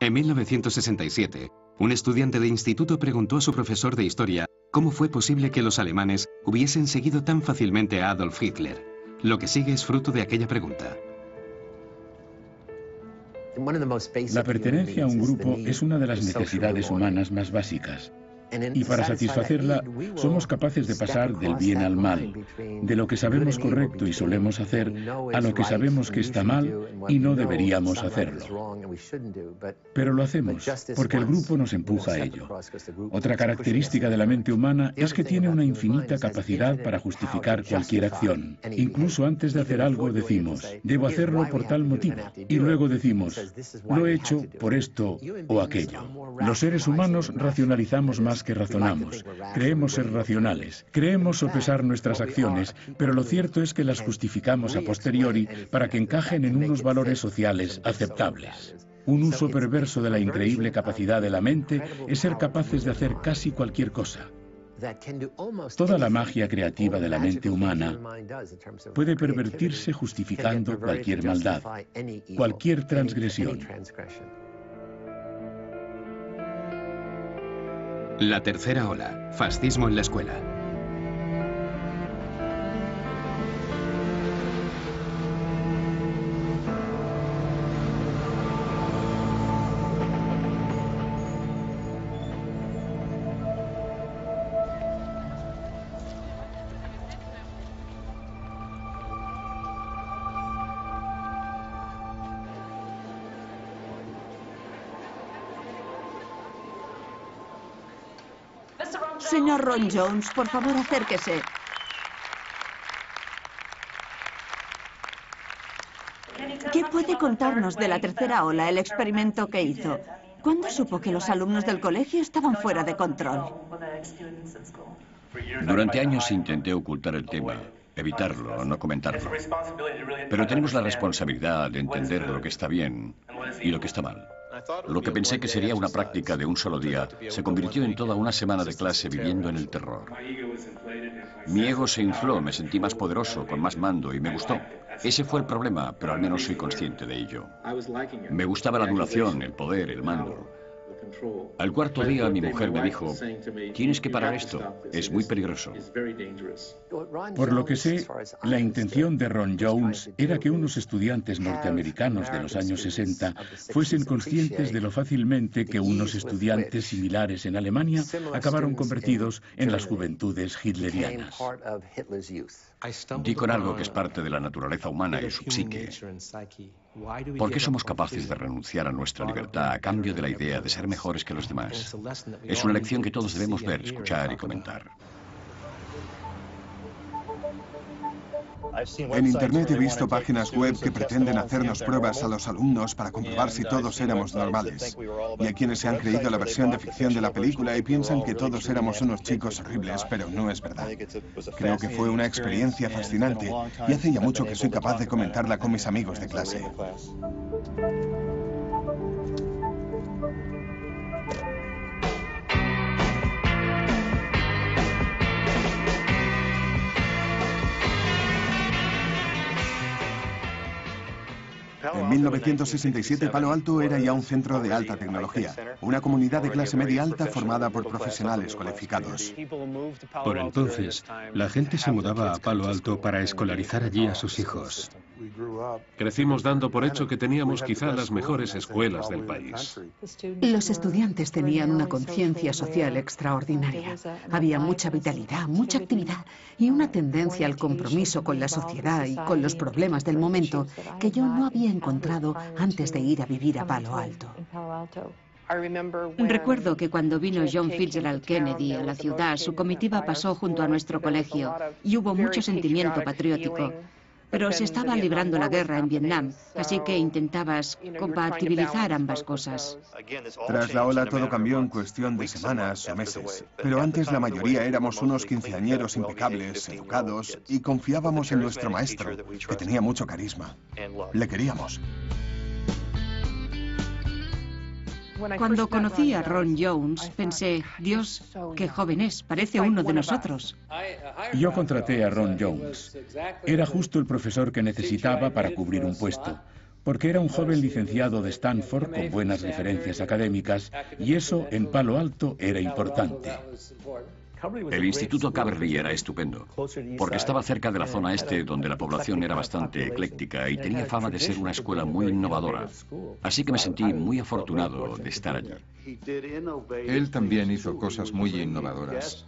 En 1967, un estudiante de instituto preguntó a su profesor de historia cómo fue posible que los alemanes hubiesen seguido tan fácilmente a Adolf Hitler. Lo que sigue es fruto de aquella pregunta. La pertenencia a un grupo es una de las necesidades humanas más básicas. Y para satisfacerla, somos capaces de pasar del bien al mal, de lo que sabemos correcto y solemos hacer, a lo que sabemos que está mal y no deberíamos hacerlo. Pero lo hacemos, porque el grupo nos empuja a ello. Otra característica de la mente humana es que tiene una infinita capacidad para justificar cualquier acción. Incluso antes de hacer algo decimos, debo hacerlo por tal motivo. Y luego decimos, lo he hecho por esto o aquello. Los seres humanos racionalizamos más que razonamos. Creemos ser racionales, creemos sopesar nuestras acciones, pero lo cierto es que las justificamos a posteriori para que encajen en unos valores sociales aceptables. Un uso perverso de la increíble capacidad de la mente es ser capaces de hacer casi cualquier cosa. Toda la magia creativa de la mente humana puede pervertirse justificando cualquier maldad, cualquier transgresión. La tercera ola, fascismo en la escuela. Señor Ron Jones, por favor, acérquese. ¿Qué puede contarnos de la tercera ola, el experimento que hizo? ¿Cuándo supo que los alumnos del colegio estaban fuera de control? Durante años intenté ocultar el tema, evitarlo, no comentarlo. Pero tenemos la responsabilidad de entender lo que está bien y lo que está mal. Lo que pensé que sería una práctica de un solo día se convirtió en toda una semana de clase viviendo en el terror. Mi ego se infló, me sentí más poderoso, con más mando y me gustó. Ese fue el problema, pero al menos soy consciente de ello. Me gustaba la adulación, el poder, el mando. Al cuarto día mi mujer me dijo, tienes que parar esto, es muy peligroso. Por lo que sé, la intención de Ron Jones era que unos estudiantes norteamericanos de los años 60 fuesen conscientes de lo fácilmente que unos estudiantes similares en Alemania acabaron convertidos en las juventudes hitlerianas. Di con algo que es parte de la naturaleza humana y su psique. ¿Por qué somos capaces de renunciar a nuestra libertad a cambio de la idea de ser mejores que los demás? Es una lección que todos debemos ver, escuchar y comentar. En Internet he visto páginas web que pretenden hacernos pruebas a los alumnos para comprobar si todos éramos normales. Y hay quienes se han creído la versión de ficción de la película y piensan que todos éramos unos chicos horribles, pero no es verdad. Creo que fue una experiencia fascinante y hace ya mucho que soy capaz de comentarla con mis amigos de clase. En 1967, Palo Alto era ya un centro de alta tecnología, una comunidad de clase media alta formada por profesionales cualificados. Por entonces, la gente se mudaba a Palo Alto para escolarizar allí a sus hijos. Crecimos dando por hecho que teníamos quizá las mejores escuelas del país. Los estudiantes tenían una conciencia social extraordinaria. Había mucha vitalidad, mucha actividad y una tendencia al compromiso con la sociedad y con los problemas del momento que yo no había encontrado antes de ir a vivir a Palo Alto. Recuerdo que cuando vino John Fitzgerald Kennedy a la ciudad, su comitiva pasó junto a nuestro colegio y hubo mucho sentimiento patriótico. Pero se estaba librando la guerra en Vietnam, así que intentabas compatibilizar ambas cosas. Tras la ola todo cambió en cuestión de semanas o meses. Pero antes la mayoría éramos unos quinceañeros impecables, educados, y confiábamos en nuestro maestro, que tenía mucho carisma. Le queríamos. Cuando conocí a Ron Jones, pensé, Dios, qué joven es, parece uno de nosotros. Yo contraté a Ron Jones. Era justo el profesor que necesitaba para cubrir un puesto. porque era un joven licenciado de Stanford con buenas referencias académicas, y eso en Palo Alto era importante. El Instituto Caberly era estupendo, porque estaba cerca de la zona este, donde la población era bastante ecléctica y tenía fama de ser una escuela muy innovadora. Así que me sentí muy afortunado de estar allí. Él también hizo cosas muy innovadoras.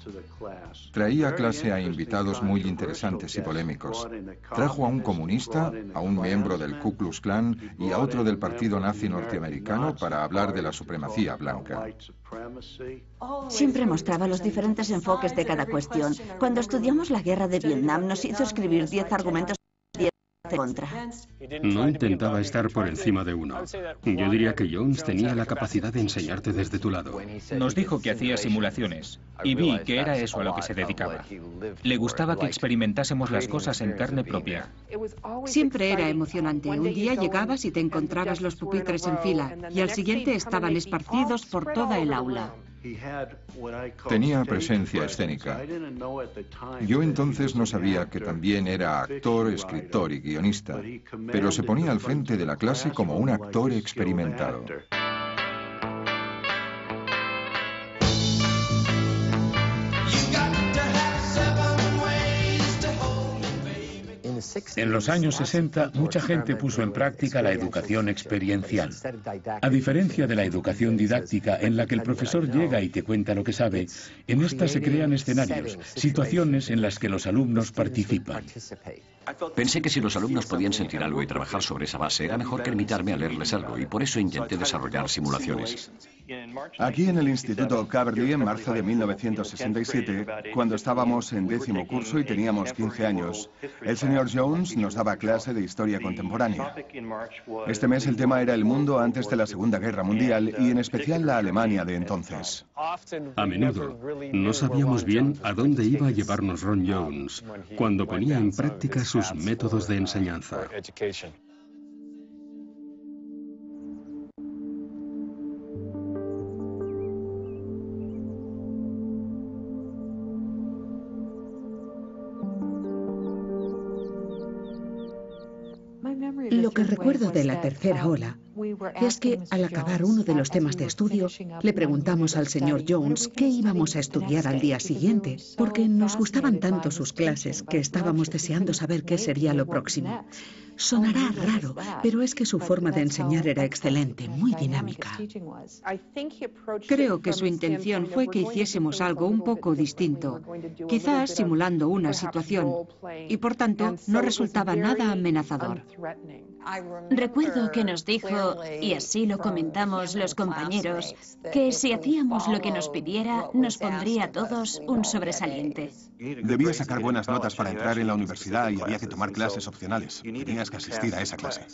Traía a clase a invitados muy interesantes y polémicos. Trajo a un comunista, a un miembro del Ku Klux Klan y a otro del Partido Nazi norteamericano para hablar de la supremacía blanca. Siempre mostraba los diferentes enfoques de cada cuestión. Cuando estudiamos la guerra de Vietnam, nos hizo escribir 10 argumentos en contra. No intentaba estar por encima de uno. Yo diría que Jones tenía la capacidad de enseñarte desde tu lado. Nos dijo que hacía simulaciones, y vi que era eso a lo que se dedicaba. Le gustaba que experimentásemos las cosas en carne propia. Siempre era emocionante. Un día llegabas y te encontrabas los pupitres en fila, y al siguiente estaban esparcidos por toda el aula. Tenía presencia escénica. Yo entonces no sabía que también era actor, escritor y guionista, pero se ponía al frente de la clase como un actor experimentado. En los años 60, mucha gente puso en práctica la educación experiencial. A diferencia de la educación didáctica, en la que el profesor llega y te cuenta lo que sabe, en esta se crean escenarios, situaciones en las que los alumnos participan. Pensé que si los alumnos podían sentir algo y trabajar sobre esa base, era mejor que limitarme a leerles algo, y por eso intenté desarrollar simulaciones. Aquí en el Instituto Caberly, en marzo de 1967, cuando estábamos en 10º curso y teníamos 15 años, el señor Jones nos daba clase de historia contemporánea. Este mes el tema era el mundo antes de la Segunda Guerra Mundial y en especial la Alemania de entonces. A menudo no sabíamos bien a dónde iba a llevarnos Ron Jones cuando ponía en práctica sus métodos de enseñanza. Lo que recuerdo de la tercera ola es que al acabar uno de los temas de estudio, le preguntamos al señor Jones qué íbamos a estudiar al día siguiente, porque nos gustaban tanto sus clases que estábamos deseando saber qué sería lo próximo. Sonará raro, pero es que su forma de enseñar era excelente, muy dinámica. Creo que su intención fue que hiciésemos algo un poco distinto, quizás simulando una situación, y por tanto no resultaba nada amenazador. Recuerdo que nos dijo, y así lo comentamos los compañeros, que si hacíamos lo que nos pidiera, nos pondría a todos un sobresaliente. Debía sacar buenas notas para entrar en la universidad y había que tomar clases opcionales. Tenías que asistir a esa clase.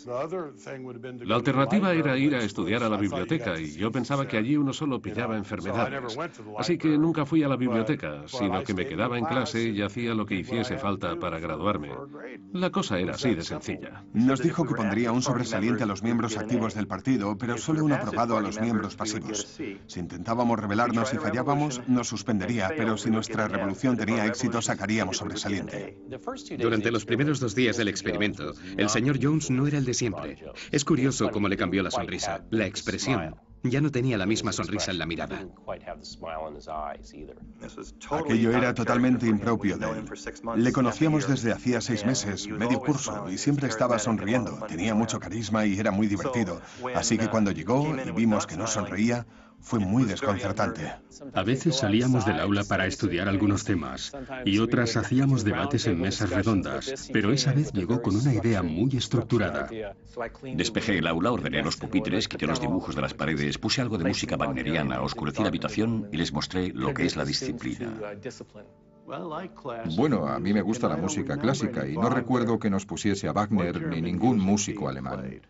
La alternativa era ir a estudiar a la biblioteca y yo pensaba que allí uno solo pillaba enfermedades. Así que nunca fui a la biblioteca, sino que me quedaba en clase y hacía lo que hiciese falta para graduarme. La cosa era así de sencilla. Nos dijo que pondría un sobresaliente a los miembros activos del partido, pero solo un aprobado a los miembros pasivos. Si intentábamos rebelarnos y fallábamos, nos suspendería, pero si nuestra revolución tenía éxito, sacaríamos sobresaliente. Durante los primeros 2 días del experimento, el señor Jones no era el de siempre. Es curioso cómo le cambió la sonrisa, la expresión. Ya no tenía la misma sonrisa en la mirada. Aquello era totalmente impropio de él. Le conocíamos desde hacía 6 meses, medio curso, y siempre estaba sonriendo. Tenía mucho carisma y era muy divertido. Así que cuando llegó y vimos que no sonreía, fue muy desconcertante. A veces salíamos del aula para estudiar algunos temas y otras hacíamos debates en mesas redondas, pero esa vez llegó con una idea muy estructurada. Despejé el aula, ordené los pupitres, quité los dibujos de las paredes, puse algo de música wagneriana, oscurecí la habitación y les mostré lo que es la disciplina. Bueno, a mí me gusta la música clásica y no recuerdo que nos pusiese a Wagner ni ningún músico alemán.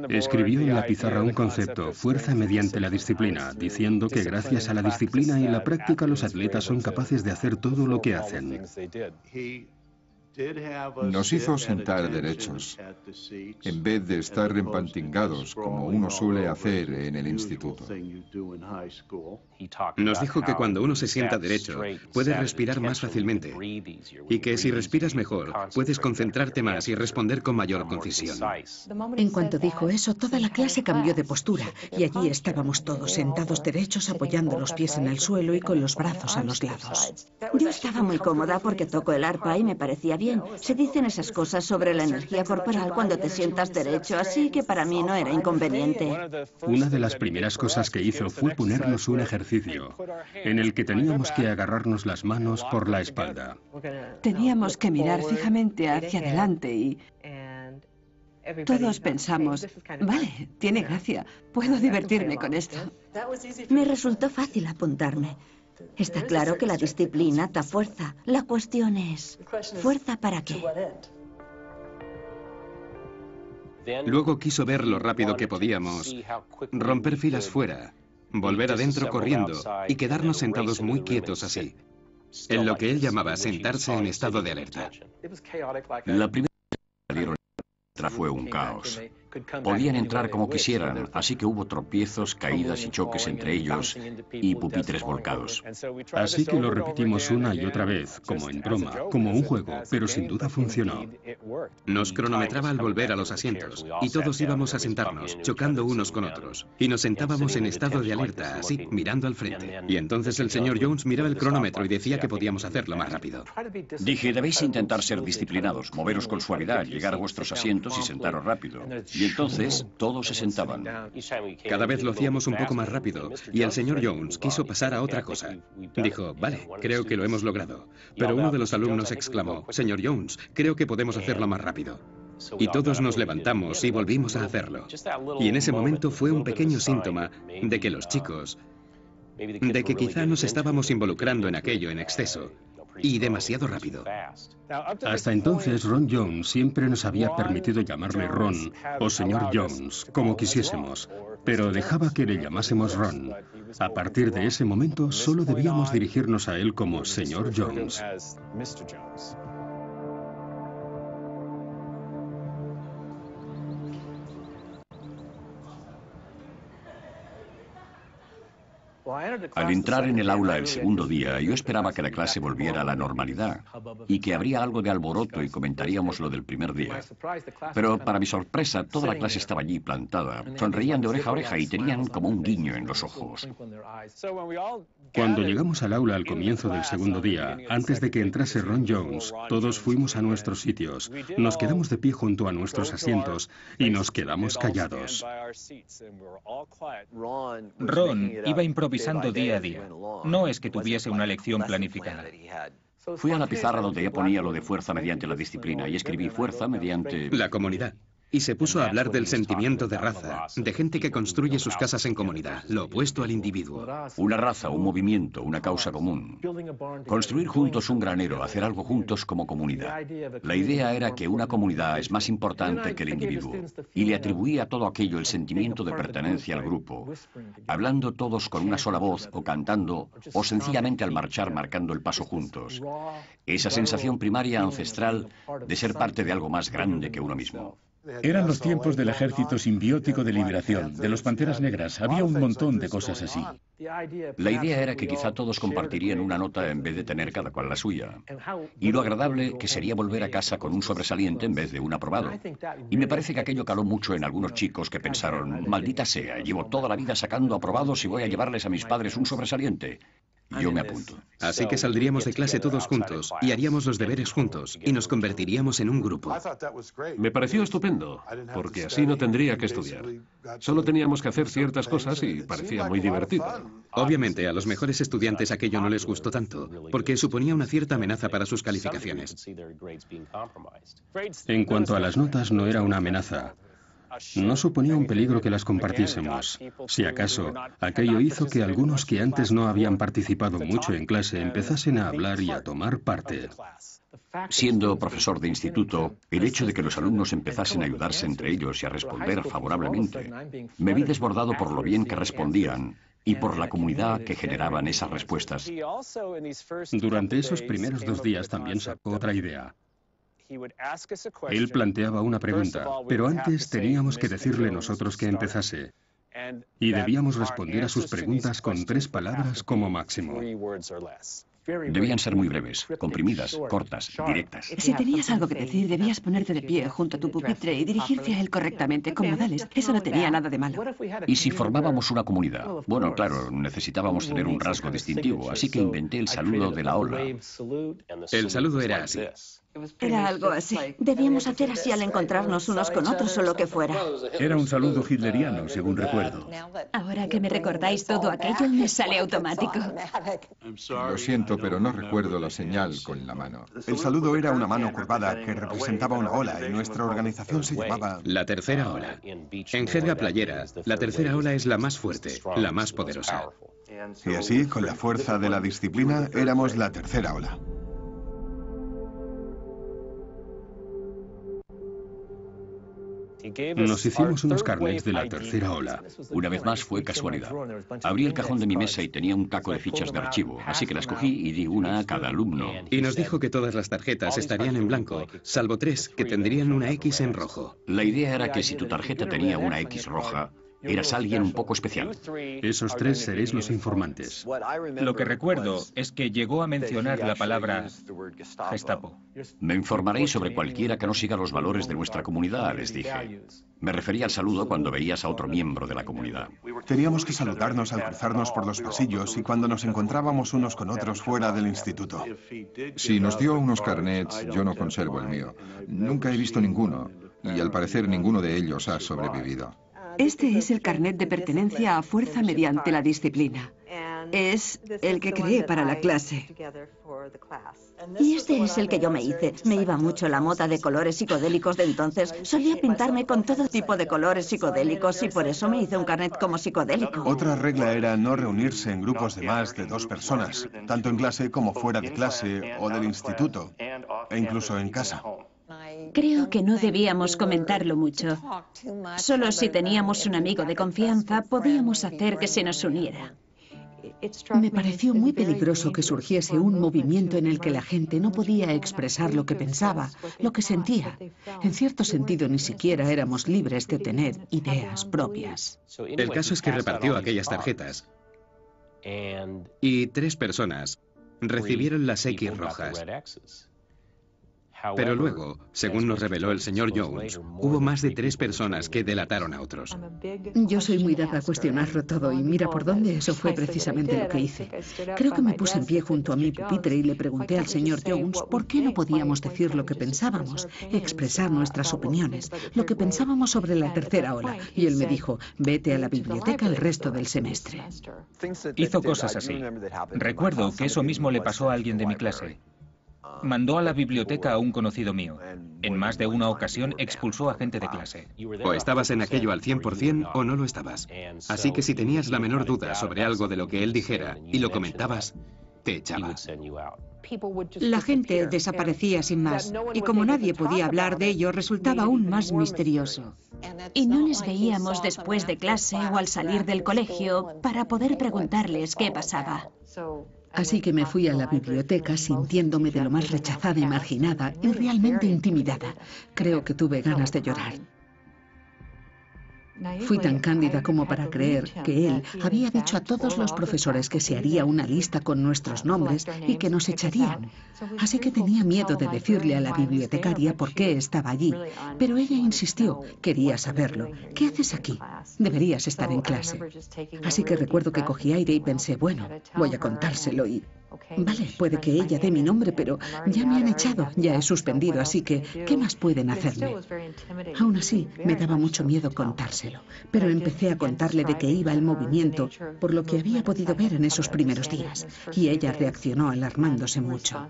Escribió en la pizarra un concepto, fuerza mediante la disciplina, diciendo que gracias a la disciplina y la práctica los atletas son capaces de hacer todo lo que hacen. Nos hizo sentar derechos, en vez de estar rempantingados como uno suele hacer en el instituto. Nos dijo que cuando uno se sienta derecho, puedes respirar más fácilmente y que si respiras mejor, puedes concentrarte más y responder con mayor concisión. En cuanto dijo eso, toda la clase cambió de postura y allí estábamos todos sentados derechos, apoyando los pies en el suelo y con los brazos a los lados. Yo estaba muy cómoda porque toco el arpa y me parecía bien. Se dicen esas cosas sobre la energía corporal cuando te sientas derecho, así que para mí no era inconveniente. Una de las primeras cosas que hizo fue ponernos un ejercicio en el que teníamos que agarrarnos las manos por la espalda. Teníamos que mirar fijamente hacia adelante y todos pensamos, vale, tiene gracia, puedo divertirme con esto. Me resultó fácil apuntarme. Está claro que la disciplina da fuerza. La cuestión es, ¿fuerza para qué? Luego quiso ver lo rápido que podíamos, romper filas fuera, volver adentro corriendo y quedarnos sentados muy quietos así, en lo que él llamaba sentarse en estado de alerta. La primera vez que salieron fue un caos. Podían entrar como quisieran, así que hubo tropiezos, caídas y choques entre ellos y pupitres volcados. Así que lo repetimos una y otra vez, como en broma, como un juego, pero sin duda funcionó. Nos cronometraba al volver a los asientos y todos íbamos a sentarnos, chocando unos con otros. Y nos sentábamos en estado de alerta, así, mirando al frente. Y entonces el señor Jones miraba el cronómetro y decía que podíamos hacerlo más rápido. Dije, debéis intentar ser disciplinados, moveros con suavidad, llegar a vuestros asientos y sentaros rápido. Y entonces todos se sentaban. Cada vez lo hacíamos un poco más rápido y el señor Jones quiso pasar a otra cosa. Dijo, vale, creo que lo hemos logrado. Pero uno de los alumnos exclamó, señor Jones, creo que podemos hacerlo más rápido. Y todos nos levantamos y volvimos a hacerlo. Y en ese momento fue un pequeño síntoma de que los chicos, de que quizá nos estábamos involucrando en aquello en exceso. Y demasiado rápido. Hasta entonces, Ron Jones siempre nos había permitido llamarle Ron o señor Jones, como quisiésemos, pero dejaba que le llamásemos Ron. A partir de ese momento, solo debíamos dirigirnos a él como señor Jones. Al entrar en el aula el segundo día, yo esperaba que la clase volviera a la normalidad y que habría algo de alboroto y comentaríamos lo del primer día. Pero para mi sorpresa, toda la clase estaba allí plantada, sonreían de oreja a oreja y tenían como un guiño en los ojos. Cuando llegamos al aula al comienzo del segundo día, antes de que entrase Ron Jones, todos fuimos a nuestros sitios, nos quedamos de pie junto a nuestros asientos y nos quedamos callados. Ron iba improvisando día a día. No es que tuviese una lección planificada. Fui a la pizarra donde ya ponía lo de fuerza mediante la disciplina y escribí fuerza mediante la comunidad. Y se puso a hablar del sentimiento de raza, de gente que construye sus casas en comunidad, lo opuesto al individuo. Una raza, un movimiento, una causa común. Construir juntos un granero, hacer algo juntos como comunidad. La idea era que una comunidad es más importante que el individuo. Y le atribuía a todo aquello el sentimiento de pertenencia al grupo. Hablando todos con una sola voz, o cantando, o sencillamente al marchar marcando el paso juntos. Esa sensación primaria ancestral de ser parte de algo más grande que uno mismo. Eran los tiempos del Ejército Simbiótico de Liberación, de los Panteras Negras. Había un montón de cosas así. La idea era que quizá todos compartirían una nota en vez de tener cada cual la suya. Y lo agradable que sería volver a casa con un sobresaliente en vez de un aprobado. Y me parece que aquello caló mucho en algunos chicos que pensaron, maldita sea, llevo toda la vida sacando aprobados y voy a llevarles a mis padres un sobresaliente. Yo me apunto. Así que saldríamos de clase todos juntos y haríamos los deberes juntos y nos convertiríamos en un grupo. Me pareció estupendo, porque así no tendría que estudiar. Solo teníamos que hacer ciertas cosas y parecía muy divertido. Obviamente, a los mejores estudiantes aquello no les gustó tanto, porque suponía una cierta amenaza para sus calificaciones. En cuanto a las notas, no era una amenaza. No suponía un peligro que las compartiésemos. Si acaso, aquello hizo que algunos que antes no habían participado mucho en clase empezasen a hablar y a tomar parte. Siendo profesor de instituto, el hecho de que los alumnos empezasen a ayudarse entre ellos y a responder favorablemente, me vi desbordado por lo bien que respondían y por la comunidad que generaban esas respuestas. Durante esos primeros 2 días también sacó otra idea. Él planteaba una pregunta, pero antes teníamos que decirle nosotros que empezase. Y debíamos responder a sus preguntas con 3 palabras como máximo. Debían ser muy breves, comprimidas, cortas, directas. Si tenías algo que decir, debías ponerte de pie junto a tu pupitre y dirigirte a él correctamente, con modales. Eso no tenía nada de malo. ¿Y si formábamos una comunidad? Bueno, claro, necesitábamos tener un rasgo distintivo, así que inventé el saludo de la ola. El saludo era así. Era algo así. Debíamos hacer así al encontrarnos unos con otros o lo que fuera. Era un saludo hitleriano, según recuerdo. Ahora que me recordáis todo aquello, me sale automático. Lo siento, pero no recuerdo la señal con la mano. El saludo era una mano curvada que representaba una ola y nuestra organización se llamaba... La tercera ola. En jerga playera, la tercera ola es la más fuerte, la más poderosa. Y así, con la fuerza de la disciplina, éramos la tercera ola. Nos hicimos unos carnets de la tercera ola. Una vez más fue casualidad. Abrí el cajón de mi mesa y tenía un taco de fichas de archivo, así que las cogí y di una a cada alumno. Y nos dijo que todas las tarjetas estarían en blanco, salvo 3 que tendrían una X en rojo. La idea era que si tu tarjeta tenía una X roja, eras alguien un poco especial. Esos 3 seréis los informantes. Lo que recuerdo es que llegó a mencionar la palabra Gestapo. Me informaréis sobre cualquiera que no siga los valores de nuestra comunidad, les dije. Me refería al saludo cuando veías a otro miembro de la comunidad. Teníamos que saludarnos al cruzarnos por los pasillos y cuando nos encontrábamos unos con otros fuera del instituto. Si nos dio unos carnets, yo no conservo el mío. Nunca he visto ninguno, y al parecer ninguno de ellos ha sobrevivido. Este es el carnet de pertenencia a fuerza mediante la disciplina. Es el que creé para la clase. Y este es el que yo me hice. Me iba mucho la moda de colores psicodélicos de entonces. Solía pintarme con todo tipo de colores psicodélicos y por eso me hice un carnet como psicodélico. Otra regla era no reunirse en grupos de más de 2 personas, tanto en clase como fuera de clase o del instituto, e incluso en casa. Creo que no debíamos comentarlo mucho. Solo si teníamos un amigo de confianza podíamos hacer que se nos uniera. Me pareció muy peligroso que surgiese un movimiento en el que la gente no podía expresar lo que pensaba, lo que sentía. En cierto sentido, ni siquiera éramos libres de tener ideas propias. El caso es que repartió aquellas tarjetas. Y 3 personas recibieron las X rojas. Pero luego, según nos reveló el señor Jones, hubo más de 3 personas que delataron a otros. Yo soy muy dada a cuestionarlo todo y mira por dónde eso fue precisamente lo que hice. Creo que me puse en pie junto a mi pupitre y le pregunté al señor Jones por qué no podíamos decir lo que pensábamos, expresar nuestras opiniones, lo que pensábamos sobre la tercera ola. Y él me dijo, vete a la biblioteca el resto del semestre. Hizo cosas así. Recuerdo que eso mismo le pasó a alguien de mi clase. Mandó a la biblioteca a un conocido mío. En más de una ocasión expulsó a gente de clase. O estabas en aquello al 100% o no lo estabas. Así que si tenías la menor duda sobre algo de lo que él dijera y lo comentabas, te echaba. La gente desaparecía sin más, y como nadie podía hablar de ello, resultaba aún más misterioso. Y no les veíamos después de clase o al salir del colegio para poder preguntarles qué pasaba. Así que me fui a la biblioteca sintiéndome de lo más rechazada y marginada y realmente intimidada. Creo que tuve ganas de llorar. Fui tan cándida como para creer que él había dicho a todos los profesores que se haría una lista con nuestros nombres y que nos echarían. Así que tenía miedo de decirle a la bibliotecaria por qué estaba allí. Pero ella insistió, quería saberlo. ¿Qué haces aquí? Deberías estar en clase. Así que recuerdo que cogí aire y pensé, bueno, voy a contárselo y... Vale, puede que ella dé mi nombre, pero ya me han echado, ya he suspendido, así que, ¿qué más pueden hacerme? Aún así, me daba mucho miedo contárselo, pero empecé a contarle de que iba el movimiento, por lo que había podido ver en esos primeros días, y ella reaccionó alarmándose mucho.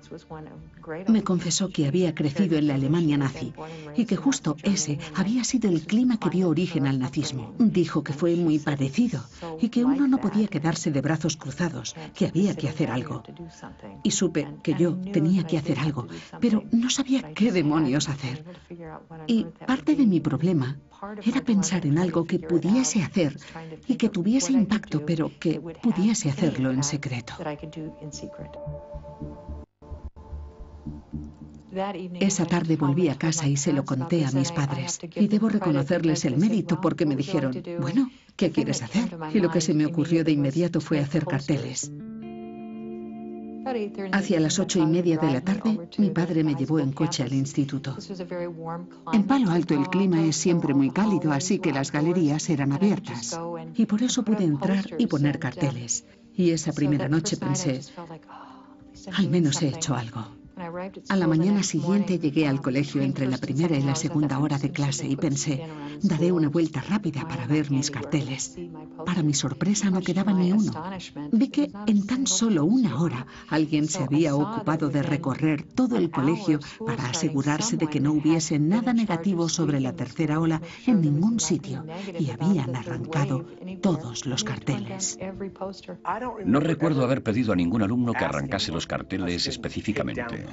Me confesó que había crecido en la Alemania nazi, y que justo ese había sido el clima que dio origen al nazismo. Dijo que fue muy parecido, y que uno no podía quedarse de brazos cruzados, que había que hacer algo. Y supe que yo tenía que hacer algo, pero no sabía qué demonios hacer. Y parte de mi problema era pensar en algo que pudiese hacer y que tuviese impacto, pero que pudiese hacerlo en secreto. Esa tarde volví a casa y se lo conté a mis padres. Y debo reconocerles el mérito porque me dijeron, bueno, ¿qué quieres hacer? Y lo que se me ocurrió de inmediato fue hacer carteles. Hacia las 8:30 de la tarde, mi padre me llevó en coche al instituto. En Palo Alto el clima es siempre muy cálido, así que las galerías eran abiertas. Y por eso pude entrar y poner carteles. Y esa primera noche pensé, al menos he hecho algo. A la mañana siguiente llegué al colegio entre la primera y la segunda hora de clase y pensé, daré una vuelta rápida para ver mis carteles. Para mi sorpresa no quedaba ni uno. Vi que en tan solo una hora alguien se había ocupado de recorrer todo el colegio para asegurarse de que no hubiese nada negativo sobre la tercera ola en ningún sitio y habían arrancado todos los carteles. No recuerdo haber pedido a ningún alumno que arrancase los carteles específicamente.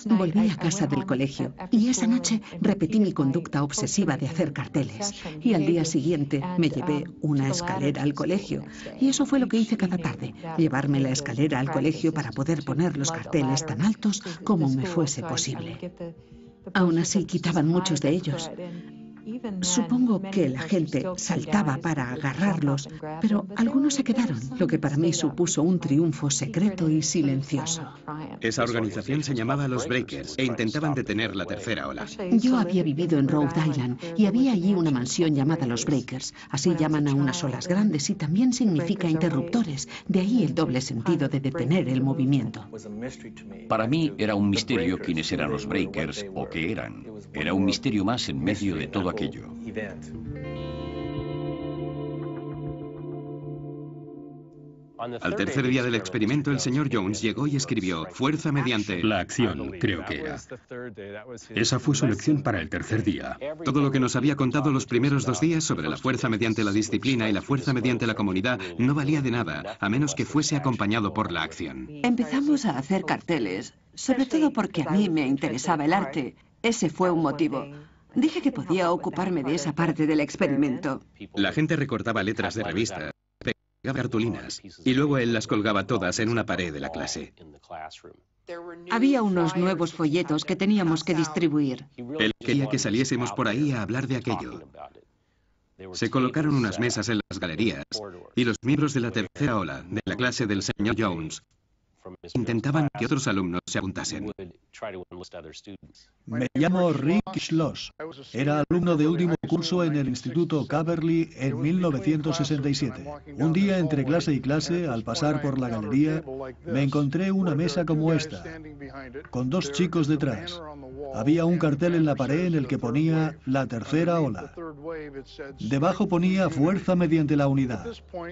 Volví a casa del colegio y esa noche repetí mi conducta obsesiva de hacer carteles. Y al día siguiente me llevé una escalera al colegio. Y eso fue lo que hice cada tarde, llevarme la escalera al colegio para poder poner los carteles tan altos como me fuese posible. Aún así quitaban muchos de ellos. Supongo que la gente saltaba para agarrarlos, pero algunos se quedaron, lo que para mí supuso un triunfo secreto y silencioso. Esa organización se llamaba Los Breakers e intentaban detener la tercera ola. Yo había vivido en Rhode Island y había allí una mansión llamada Los Breakers. Así llaman a unas olas grandes y también significa interruptores. De ahí el doble sentido de detener el movimiento. Para mí era un misterio quiénes eran los Breakers o qué eran. Era un misterio más en medio de todo aquello. Al tercer día del experimento, el señor Jones llegó y escribió fuerza mediante... La acción, creo que era. Esa fue su lección para el tercer día. Todo lo que nos había contado los primeros 2 días sobre la fuerza mediante la disciplina y la fuerza mediante la comunidad no valía de nada, a menos que fuese acompañado por la acción. Empezamos a hacer carteles, sobre todo porque a mí me interesaba el arte. Ese fue un motivo. Dije que podía ocuparme de esa parte del experimento. La gente recortaba letras de revistas, pegaba cartulinas, y luego él las colgaba todas en una pared de la clase. Había unos nuevos folletos que teníamos que distribuir. Él quería que saliésemos por ahí a hablar de aquello. Se colocaron unas mesas en las galerías, y los miembros de la tercera ola de la clase del señor Jones intentaban que otros alumnos se apuntasen. Me llamo Rick Schloss. Era alumno de último curso en el Instituto Caverly en 1967. Un día entre clase y clase, al pasar por la galería, me encontré una mesa como esta, con 2 chicos detrás. Había un cartel en la pared en el que ponía la tercera ola. Debajo ponía fuerza mediante la unidad.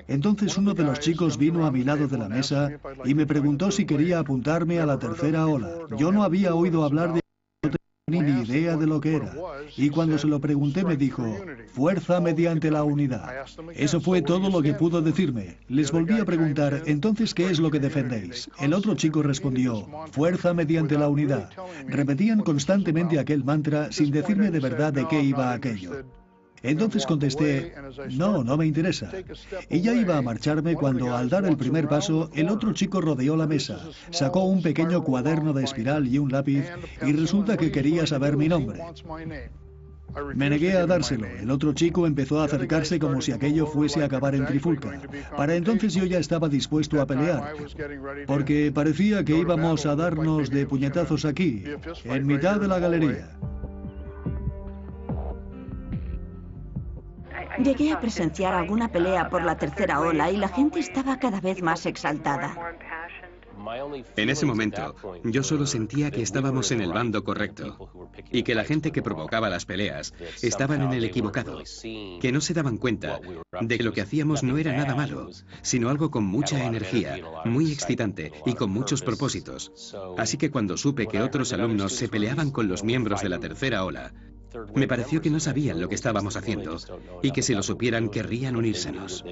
Entonces uno de los chicos vino a mi lado de la mesa y me preguntó si quería apuntarme a la tercera ola. Yo no había oído hablar de... no tenía ni idea de lo que era. Y cuando se lo pregunté me dijo, fuerza mediante la unidad. Eso fue todo lo que pudo decirme. Les volví a preguntar, entonces, ¿qué es lo que defendéis? El otro chico respondió, fuerza mediante la unidad. Repetían constantemente aquel mantra sin decirme de verdad de qué iba aquello. Entonces contesté, no me interesa. Y ya iba a marcharme cuando, al dar el primer paso, el otro chico rodeó la mesa, sacó un pequeño cuaderno de espiral y un lápiz, y resulta que quería saber mi nombre. Me negué a dárselo. El otro chico empezó a acercarse como si aquello fuese a acabar en trifulca. Para entonces yo ya estaba dispuesto a pelear, porque parecía que íbamos a darnos de puñetazos aquí, en mitad de la galería. Llegué a presenciar alguna pelea por la tercera ola y la gente estaba cada vez más exaltada. En ese momento, yo solo sentía que estábamos en el bando correcto y que la gente que provocaba las peleas estaban en el equivocado, que no se daban cuenta de que lo que hacíamos no era nada malo, sino algo con mucha energía, muy excitante y con muchos propósitos. Así que cuando supe que otros alumnos se peleaban con los miembros de la tercera ola, me pareció que no sabían lo que estábamos haciendo y que si lo supieran querrían unírsenos.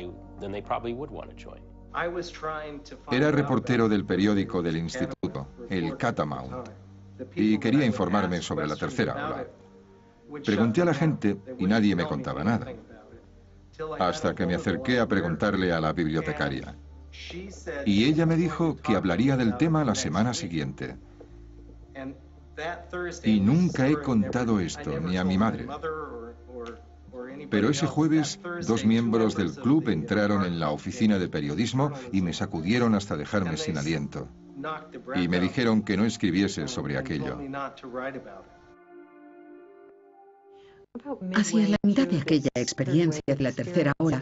Era reportero del periódico del instituto, el Catamount, y quería informarme sobre la tercera ola. Pregunté a la gente y nadie me contaba nada, hasta que me acerqué a preguntarle a la bibliotecaria. Y ella me dijo que hablaría del tema la semana siguiente. Y nunca he contado esto, ni a mi madre. Pero ese jueves, 2 miembros del club entraron en la oficina de periodismo y me sacudieron hasta dejarme sin aliento. Y me dijeron que no escribiese sobre aquello. Hacia la mitad de aquella experiencia de la tercera hora,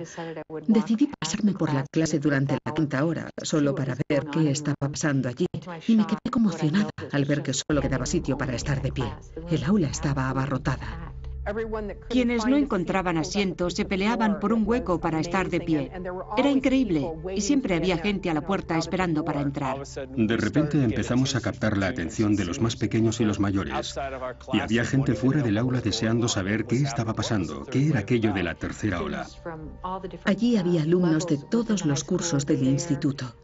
decidí pasarme por la clase durante la quinta hora, solo para ver qué estaba pasando allí, y me quedé conmocionada al ver que solo quedaba sitio para estar de pie. El aula estaba abarrotada. Quienes no encontraban asiento se peleaban por un hueco para estar de pie. Era increíble y siempre había gente a la puerta esperando para entrar. De repente empezamos a captar la atención de los más pequeños y los mayores. Y había gente fuera del aula deseando saber qué estaba pasando, qué era aquello de la tercera ola. Allí había alumnos de todos los cursos del instituto.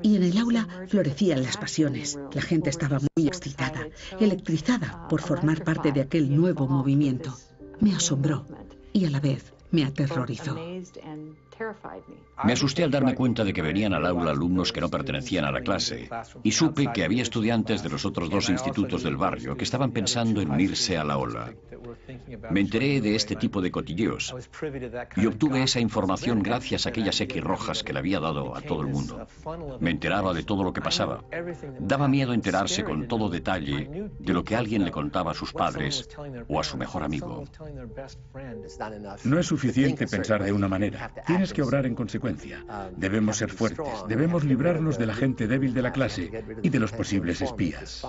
Y en el aula florecían las pasiones. La gente estaba muy excitada, electrizada por formar parte de aquel nuevo movimiento. Me asombró y a la vez me aterrorizó. Me asusté al darme cuenta de que venían al aula alumnos que no pertenecían a la clase y supe que había estudiantes de los otros 2 institutos del barrio que estaban pensando en unirse a la ola. Me enteré de este tipo de cotilleos y obtuve esa información gracias a aquellas X rojas que le había dado a todo el mundo. Me enteraba de todo lo que pasaba. Daba miedo enterarse con todo detalle de lo que alguien le contaba a sus padres o a su mejor amigo. No es suficiente pensar de una manera. Tienes que obrar en consecuencia. Debemos ser fuertes. Debemos librarnos de la gente débil de la clase y de los posibles espías.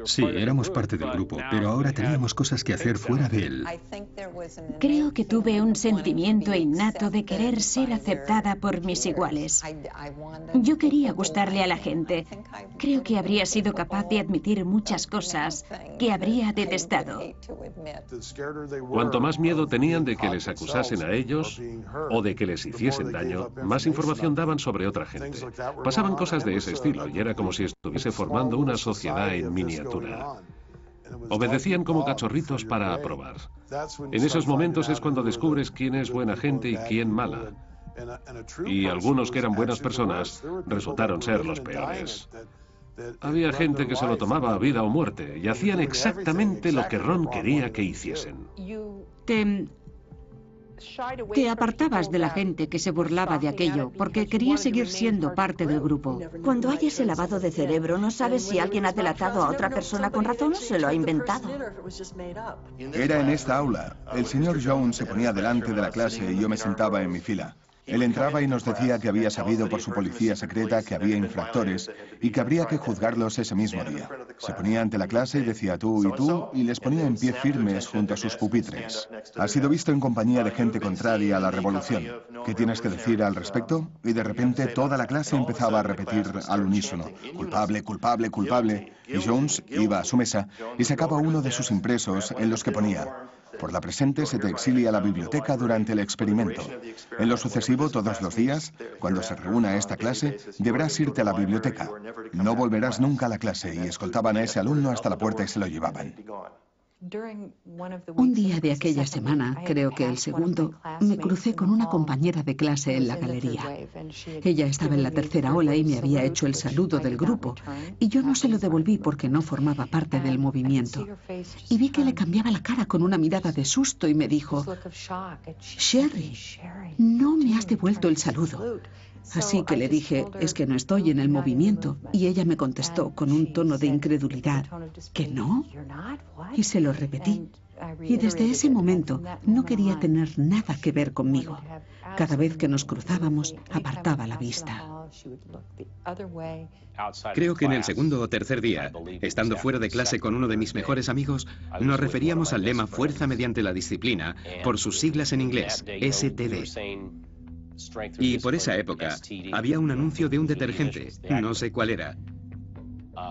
Sí, éramos parte del grupo, pero ahora teníamos cosas que hacer fuera de él. Creo que tuve un sentimiento innato de querer ser aceptada por mis iguales. Yo quería gustarle a la gente. Creo que habría sido capaz de admitir muchas cosas que habría detestado. Cuanto más miedo tenían de que les acusasen a ellos o de que les hiciesen daño, más información daban sobre otra gente. Pasaban cosas de ese estilo y era como si estuviese formando una sociedad en miniatura. Obedecían como cachorritos para aprobar. En esos momentos es cuando descubres quién es buena gente y quién mala. Y algunos que eran buenas personas resultaron ser los peores. Había gente que se lo tomaba a vida o muerte y hacían exactamente lo que Ron quería que hiciesen. Te apartabas de la gente que se burlaba de aquello porque querías seguir siendo parte del grupo. Cuando hay ese lavado de cerebro, no sabes si alguien ha delatado a otra persona con razón o se lo ha inventado. Era en esta aula. El señor Jones se ponía delante de la clase y yo me sentaba en mi fila. Él entraba y nos decía que había sabido por su policía secreta que había infractores y que habría que juzgarlos ese mismo día. Se ponía ante la clase y decía tú y tú y les ponía en pie firmes junto a sus pupitres. Ha sido visto en compañía de gente contraria a la revolución. ¿Qué tienes que decir al respecto? Y de repente toda la clase empezaba a repetir al unísono: culpable, culpable, culpable. Y Jones iba a su mesa y sacaba uno de sus impresos en los que ponía: por la presente se te exilia a la biblioteca durante el experimento. En lo sucesivo, todos los días, cuando se reúna esta clase, deberás irte a la biblioteca. No volverás nunca a la clase. Y escoltaban a ese alumno hasta la puerta y se lo llevaban. Un día de aquella semana, creo que el segundo, me crucé con una compañera de clase en la galería. Ella estaba en la tercera ola y me había hecho el saludo del grupo, y yo no se lo devolví porque no formaba parte del movimiento. Y vi que le cambiaba la cara con una mirada de susto y me dijo: Sherry, no me has devuelto el saludo. Así que le dije: es que no estoy en el movimiento. Y ella me contestó con un tono de incredulidad: ¿que no? Y se lo repetí. Y desde ese momento no quería tener nada que ver conmigo. Cada vez que nos cruzábamos, apartaba la vista. Creo que en el segundo o tercer día, estando fuera de clase con uno de mis mejores amigos, nos referíamos al lema Fuerza mediante la disciplina, por sus siglas en inglés, STD. Y por esa época había un anuncio de un detergente, no sé cuál era,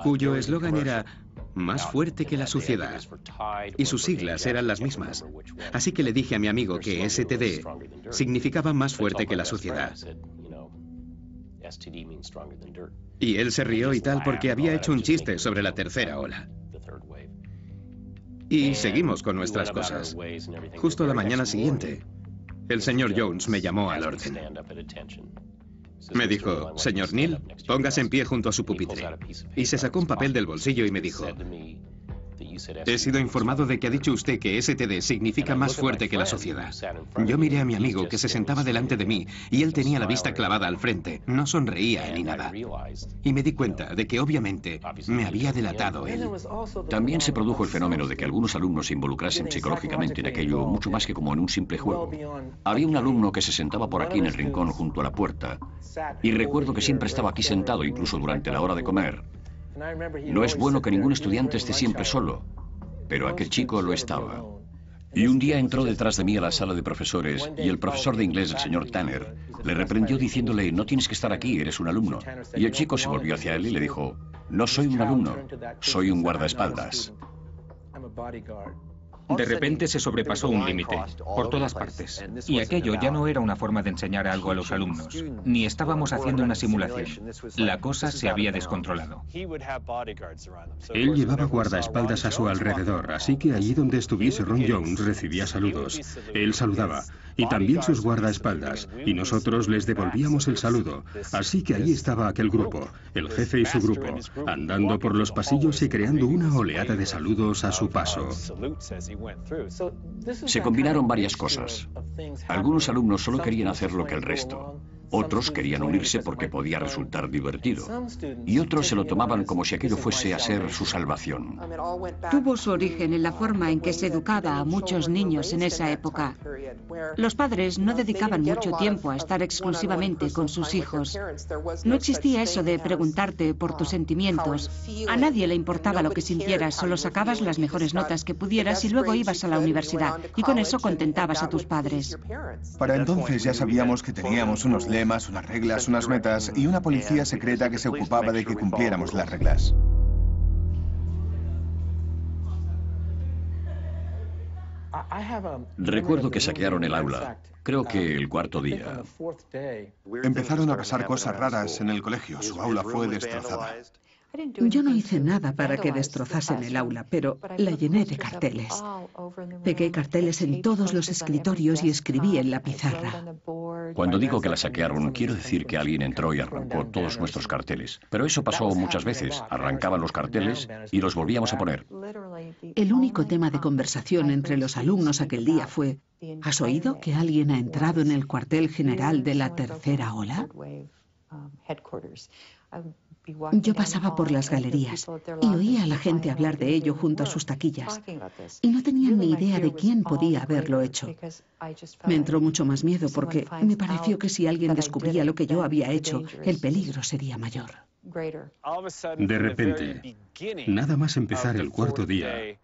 cuyo eslogan era más fuerte que la suciedad. Y sus siglas eran las mismas. Así que le dije a mi amigo que STD significaba más fuerte que la suciedad. Y él se rió y tal porque había hecho un chiste sobre la tercera ola. Y seguimos con nuestras cosas. Justo la mañana siguiente, el señor Jones me llamó al orden. Me dijo, señor Neal, póngase en pie junto a su pupitre. Y se sacó un papel del bolsillo y me dijo, he sido informado de que ha dicho usted que STD significa más fuerte que la sociedad. Yo miré a mi amigo que se sentaba delante de mí y él tenía la vista clavada al frente, no sonreía ni nada. Y me di cuenta de que obviamente me había delatado él. También se produjo el fenómeno de que algunos alumnos se involucrasen psicológicamente en aquello, mucho más que como en un simple juego. Había un alumno que se sentaba por aquí en el rincón junto a la puerta, y recuerdo que siempre estaba aquí sentado, incluso durante la hora de comer. No es bueno que ningún estudiante esté siempre solo, pero aquel chico lo estaba. Y un día entró detrás de mí a la sala de profesores y el profesor de inglés, el señor Tanner, le reprendió diciéndole, no tienes que estar aquí, eres un alumno. Y el chico se volvió hacia él y le dijo, no soy un alumno, soy un guardaespaldas. De repente se sobrepasó un límite, por todas partes. Y aquello ya no era una forma de enseñar algo a los alumnos, ni estábamos haciendo una simulación. La cosa se había descontrolado. Él llevaba guardaespaldas a su alrededor, así que allí donde estuviese Ron Jones recibía saludos. Él saludaba, y también sus guardaespaldas, y nosotros les devolvíamos el saludo. Así que allí estaba aquel grupo, el jefe y su grupo, andando por los pasillos y creando una oleada de saludos a su paso. Se combinaron varias cosas. Algunos alumnos solo querían hacer lo que el resto. Otros querían unirse porque podía resultar divertido. Y otros se lo tomaban como si aquello fuese a ser su salvación. Tuvo su origen en la forma en que se educaba a muchos niños en esa época. Los padres no dedicaban mucho tiempo a estar exclusivamente con sus hijos. No existía eso de preguntarte por tus sentimientos. A nadie le importaba lo que sintieras, solo sacabas las mejores notas que pudieras y luego ibas a la universidad. Y con eso contentabas a tus padres. Para entonces ya sabíamos que teníamos unos lemas, unas reglas, unas metas y una policía secreta que se ocupaba de que cumpliéramos las reglas. Recuerdo que saquearon el aula, creo que el cuarto día. Empezaron a pasar cosas raras en el colegio, su aula fue destrozada. Yo no hice nada para que destrozasen el aula, pero la llené de carteles. Pegué carteles en todos los escritorios y escribí en la pizarra. Cuando digo que la saquearon, quiero decir que alguien entró y arrancó todos nuestros carteles. Pero eso pasó muchas veces. Arrancaban los carteles y los volvíamos a poner. El único tema de conversación entre los alumnos aquel día fue: ¿has oído que alguien ha entrado en el cuartel general de la tercera ola? Yo pasaba por las galerías y oía a la gente hablar de ello junto a sus taquillas y no tenían ni idea de quién podía haberlo hecho. Me entró mucho más miedo porque me pareció que si alguien descubría lo que yo había hecho, el peligro sería mayor. De repente, nada más empezar el cuarto día,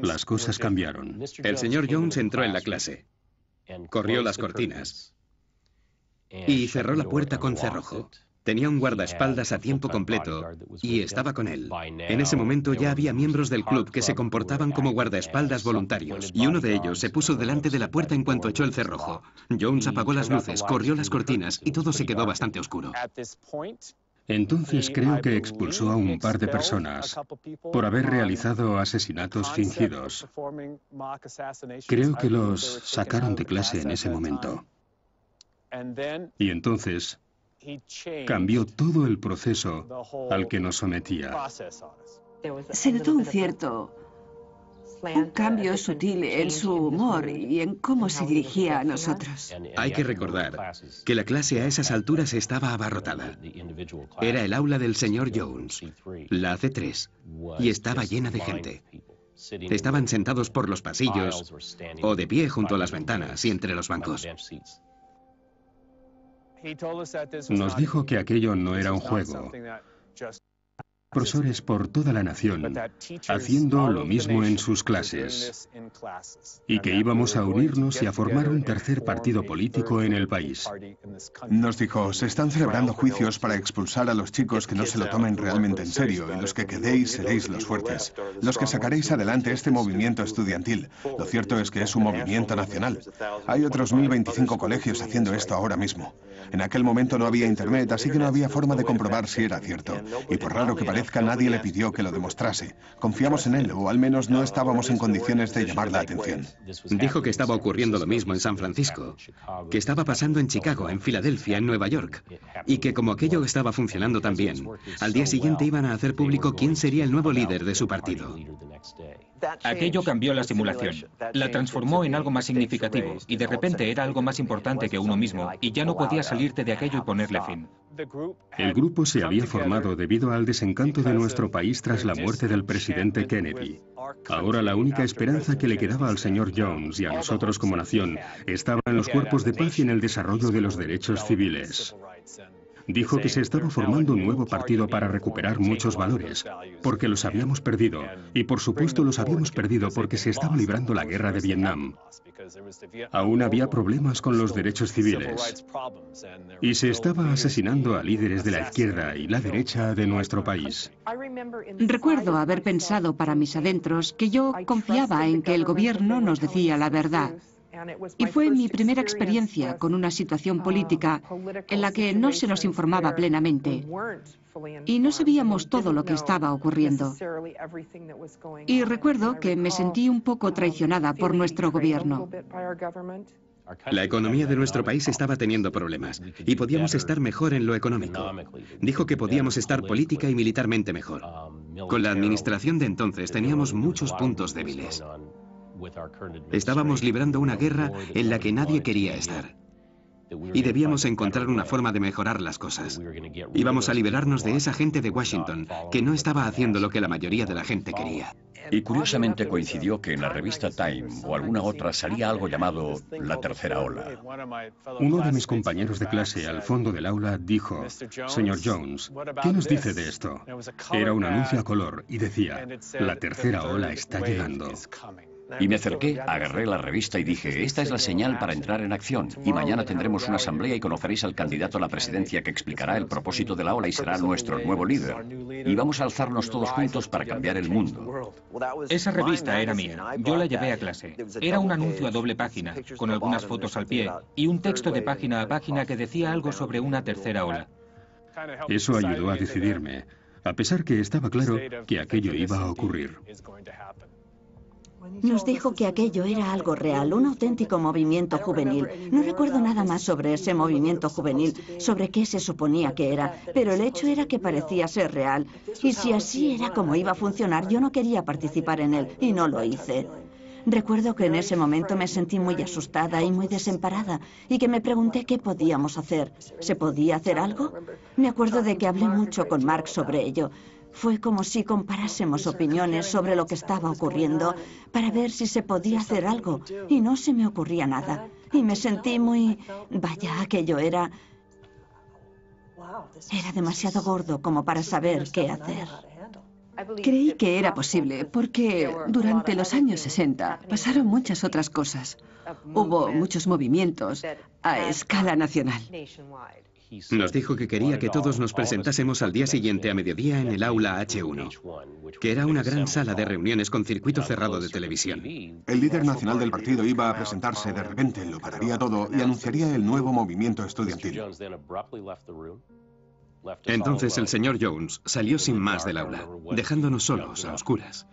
las cosas cambiaron. El señor Jones entró en la clase, corrió las cortinas y cerró la puerta con cerrojo. Tenía un guardaespaldas a tiempo completo y estaba con él. En ese momento ya había miembros del club que se comportaban como guardaespaldas voluntarios y uno de ellos se puso delante de la puerta en cuanto echó el cerrojo. Jones apagó las luces, corrió las cortinas y todo se quedó bastante oscuro. Entonces creo que expulsó a un par de personas por haber realizado asesinatos fingidos. Creo que los sacaron de clase en ese momento. Y entonces cambió todo el proceso al que nos sometía. Se notó un cambio sutil en su humor y en cómo se dirigía a nosotros. Hay que recordar que la clase a esas alturas estaba abarrotada. Era el aula del señor Jones, la C3, y estaba llena de gente. Estaban sentados por los pasillos o de pie junto a las ventanas y entre los bancos. Nos dijo que aquello no era un juego. Profesores por toda la nación haciendo lo mismo en sus clases y que íbamos a unirnos y a formar un tercer partido político en el país. Nos dijo, se están celebrando juicios para expulsar a los chicos que no se lo tomen realmente en serio y los que quedéis seréis los fuertes, los que sacaréis adelante este movimiento estudiantil. Lo cierto es que es un movimiento nacional. Hay otros 1025 colegios haciendo esto ahora mismo. En aquel momento no había internet, así que no había forma de comprobar si era cierto. Y por raro que parezca, parezca, nadie le pidió que lo demostrase. Confiamos en él, o al menos no estábamos en condiciones de llamar la atención. Dijo que estaba ocurriendo lo mismo en San Francisco, que estaba pasando en Chicago, en Filadelfia, en Nueva York, y que como aquello estaba funcionando tan bien, al día siguiente iban a hacer público quién sería el nuevo líder de su partido. Aquello cambió la simulación, la transformó en algo más significativo, y de repente era algo más importante que uno mismo, y ya no podías salirte de aquello y ponerle fin. El grupo se había formado debido al desencanto de nuestro país tras la muerte del presidente Kennedy. Ahora la única esperanza que le quedaba al señor Jones y a nosotros como nación estaba en los cuerpos de paz y en el desarrollo de los derechos civiles. Dijo que se estaba formando un nuevo partido para recuperar muchos valores, porque los habíamos perdido, y por supuesto los habíamos perdido porque se estaba librando la guerra de Vietnam. Aún había problemas con los derechos civiles, y se estaba asesinando a líderes de la izquierda y la derecha de nuestro país. Recuerdo haber pensado para mis adentros que yo confiaba en que el gobierno nos decía la verdad. Y fue mi primera experiencia con una situación política en la que no se nos informaba plenamente y no sabíamos todo lo que estaba ocurriendo. Y recuerdo que me sentí un poco traicionada por nuestro gobierno. La economía de nuestro país estaba teniendo problemas y podíamos estar mejor en lo económico. Dijo que podíamos estar política y militarmente mejor. Con la administración de entonces teníamos muchos puntos débiles. Estábamos librando una guerra en la que nadie quería estar. Y debíamos encontrar una forma de mejorar las cosas. Íbamos a liberarnos de esa gente de Washington que no estaba haciendo lo que la mayoría de la gente quería. Y curiosamente coincidió que en la revista Time o alguna otra salía algo llamado la tercera ola. Uno de mis compañeros de clase al fondo del aula dijo: «Señor Jones, ¿qué nos dice de esto?». Era un anuncio a color y decía: «La tercera ola está llegando». Y me acerqué, agarré la revista y dije, esta es la señal para entrar en acción. Y mañana tendremos una asamblea y conoceréis al candidato a la presidencia que explicará el propósito de la ola y será nuestro nuevo líder. Y vamos a alzarnos todos juntos para cambiar el mundo. Esa revista era mía. Yo la llevé a clase. Era un anuncio a doble página, con algunas fotos al pie, y un texto de página a página que decía algo sobre una tercera ola. Eso ayudó a decidirme, a pesar que estaba claro que aquello iba a ocurrir. Nos dijo que aquello era algo real, un auténtico movimiento juvenil. No recuerdo nada más sobre ese movimiento juvenil, sobre qué se suponía que era, pero el hecho era que parecía ser real. Y si así era como iba a funcionar, yo no quería participar en él, y no lo hice. Recuerdo que en ese momento me sentí muy asustada y muy desamparada, y que me pregunté qué podíamos hacer. ¿Se podía hacer algo? Me acuerdo de que hablé mucho con Mark sobre ello. Fue como si comparásemos opiniones sobre lo que estaba ocurriendo para ver si se podía hacer algo, y no se me ocurría nada. Y me sentí muy... Vaya, aquello era demasiado gordo como para saber qué hacer. Creí que era posible porque durante los años 60 pasaron muchas otras cosas. Hubo muchos movimientos a escala nacional. Nos dijo que quería que todos nos presentásemos al día siguiente a mediodía en el aula H1, que era una gran sala de reuniones con circuito cerrado de televisión. El líder nacional del partido iba a presentarse, de repente lo pararía todo y anunciaría el nuevo movimiento estudiantil. Entonces el señor Jones salió sin más del aula, dejándonos solos, a oscuras.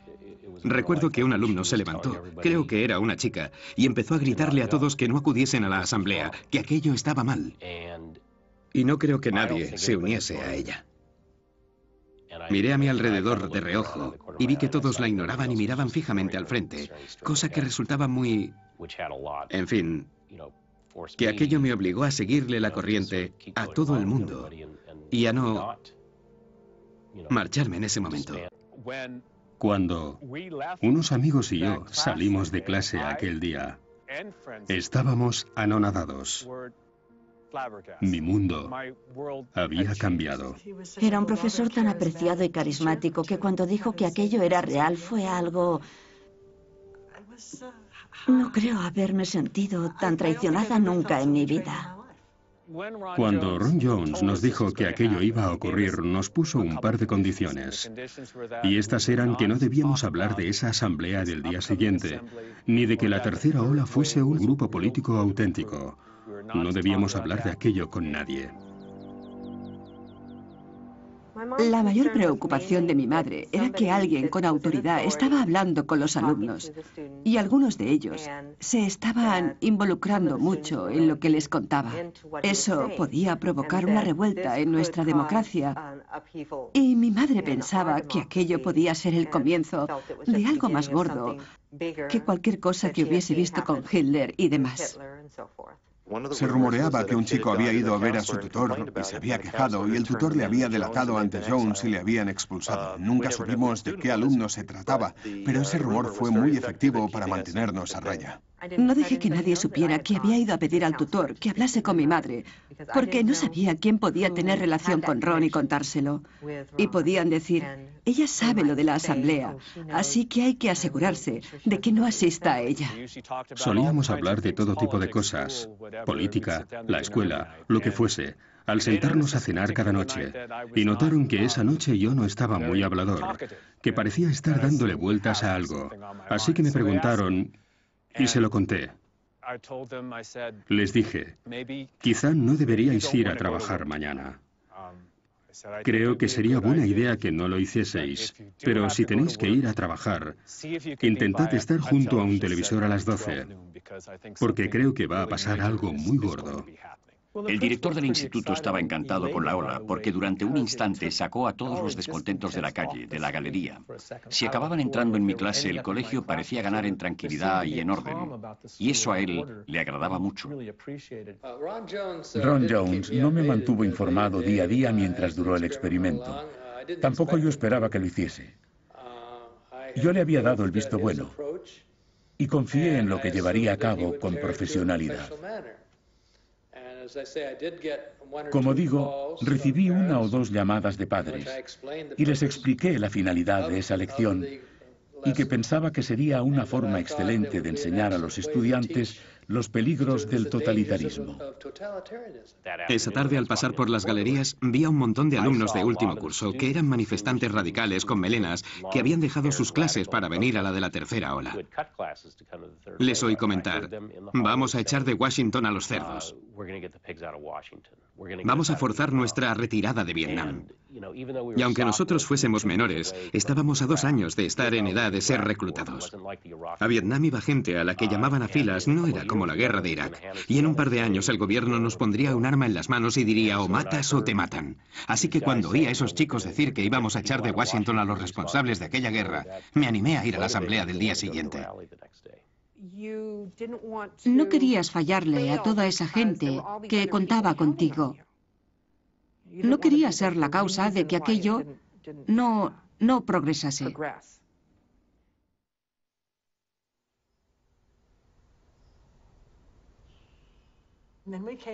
Recuerdo que un alumno se levantó, creo que era una chica, y empezó a gritarle a todos que no acudiesen a la asamblea, que aquello estaba mal. Y no creo que nadie se uniese a ella. Miré a mi alrededor de reojo y vi que todos la ignoraban y miraban fijamente al frente, cosa que resultaba muy... En fin, que aquello me obligó a seguirle la corriente a todo el mundo y a no marcharme en ese momento. Cuando unos amigos y yo salimos de clase aquel día, estábamos anonadados. Mi mundo había cambiado. Era un profesor tan apreciado y carismático que cuando dijo que aquello era real fue algo... No creo haberme sentido tan traicionada nunca en mi vida. Cuando Ron Jones nos dijo que aquello iba a ocurrir, nos puso un par de condiciones. Y estas eran que no debíamos hablar de esa asamblea del día siguiente, ni de que la tercera ola fuese un grupo político auténtico. No debíamos hablar de aquello con nadie. La mayor preocupación de mi madre era que alguien con autoridad estaba hablando con los alumnos y algunos de ellos se estaban involucrando mucho en lo que les contaba. Eso podía provocar una revuelta en nuestra democracia y mi madre pensaba que aquello podía ser el comienzo de algo más gordo que cualquier cosa que hubiese visto con Hitler y demás. Se rumoreaba que un chico había ido a ver a su tutor y se había quejado y el tutor le había delatado ante Jones y le habían expulsado. Nunca supimos de qué alumno se trataba, pero ese rumor fue muy efectivo para mantenernos a raya. No dejé que nadie supiera que había ido a pedir al tutor que hablase con mi madre, porque no sabía quién podía tener relación con Ron y contárselo. Y podían decir, ella sabe lo de la asamblea, así que hay que asegurarse de que no asista a ella. Solíamos hablar de todo tipo de cosas, política, la escuela, lo que fuese, al sentarnos a cenar cada noche, y notaron que esa noche yo no estaba muy hablador, que parecía estar dándole vueltas a algo. Así que me preguntaron, y se lo conté. Les dije, quizá no deberíais ir a trabajar mañana. Creo que sería buena idea que no lo hicieseis, pero si tenéis que ir a trabajar, intentad estar junto a un televisor a las 12, porque creo que va a pasar algo muy gordo. El director del instituto estaba encantado con la ola, porque durante un instante sacó a todos los descontentos de la calle, de la galería. Si acababan entrando en mi clase, el colegio parecía ganar en tranquilidad y en orden, y eso a él le agradaba mucho. Ron Jones no me mantuvo informado día a día mientras duró el experimento. Tampoco yo esperaba que lo hiciese. Yo le había dado el visto bueno y confié en lo que llevaría a cabo con profesionalidad. Como digo, recibí una o dos llamadas de padres y les expliqué la finalidad de esa lección y que pensaba que sería una forma excelente de enseñar a los estudiantes los peligros del totalitarismo. Esa tarde, al pasar por las galerías, vi a un montón de alumnos de último curso que eran manifestantes radicales con melenas que habían dejado sus clases para venir a la de la tercera ola. Les oí comentar, vamos a echar de Washington a los cerdos. Vamos a forzar nuestra retirada de Vietnam. Y aunque nosotros fuésemos menores, estábamos a 2 años de estar en edad de ser reclutados. A Vietnam iba gente a la que llamaban a filas, no era como la guerra de Irak. Y en un par de años el gobierno nos pondría un arma en las manos y diría o matas o te matan. Así que cuando oí a esos chicos decir que íbamos a echar de Washington a los responsables de aquella guerra, me animé a ir a la asamblea del día siguiente. No querías fallarle a toda esa gente que contaba contigo. No querías ser la causa de que aquello no progresase.